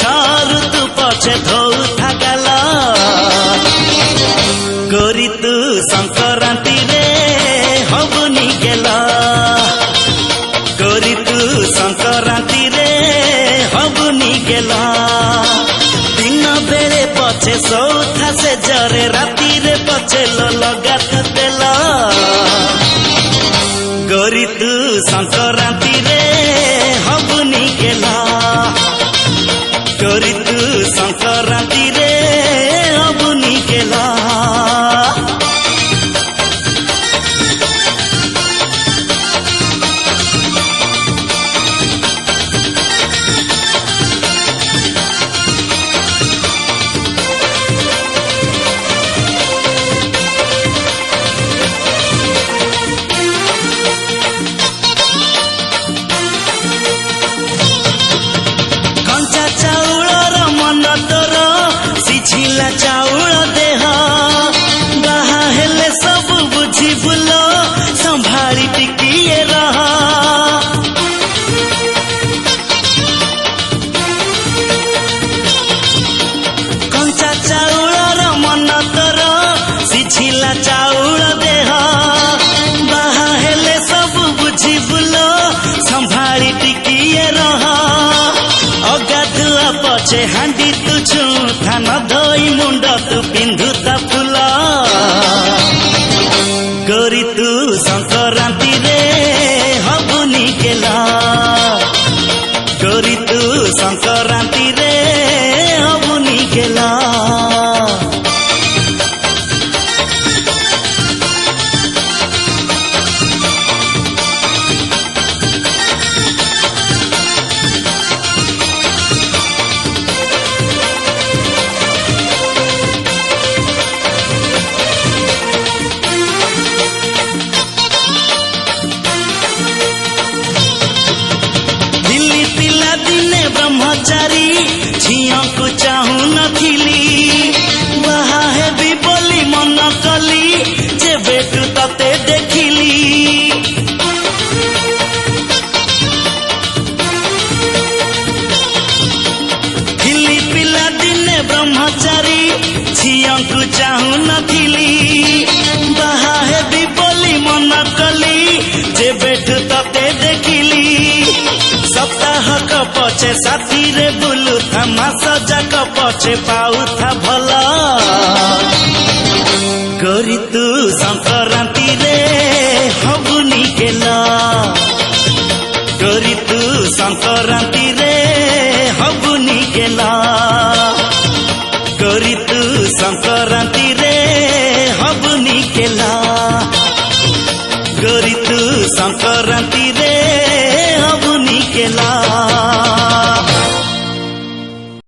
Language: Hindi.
छारू तू पछे धौ थाकाला गोरी तू संक्रांति रे हबुनी गेला गोरी तू संक्रांति रे हबुनी गेला दिन बेले पछे सौथा से जरे राती रे पछे लगा तेला गोरी तू संक्रांति रे हबुनी गेला गोरी तू संक्रांति रे हबुनी गेला चाउल देह बाहा हेले सब बुझी बुल संभाली टिकिए रह कंचा चाउल मन तर सिझिला चाउल देह बाहा हेले सब बुझी बुल संभाली टिकिए रह अगाधुआ पछे हांडी तुझु थान धोई मुंड तू पिंधुता फुल गोरी तू संक्रांति रे हबुनी गेला गोरी तू संक्रांति रे हबुनी गेला ब्रह्मचारी झिया को चाहू नथिली बाहा हेबी बोली मन कली जे बेटू तते देखिली थिली पिला दिने ब्रह्मचारी झिया को चाहू नथिली बाहा हेबी बोली मन कली जे बेटू तते देखिली सप्ताह का पछे साथी रे बुलू था मास जाक पछे पाऊ था भला गोरी तू संक्रांति रे हबुनी गेला गोरी तू संक्रांति रे हबुनी गेला गोरी तू संक्रांति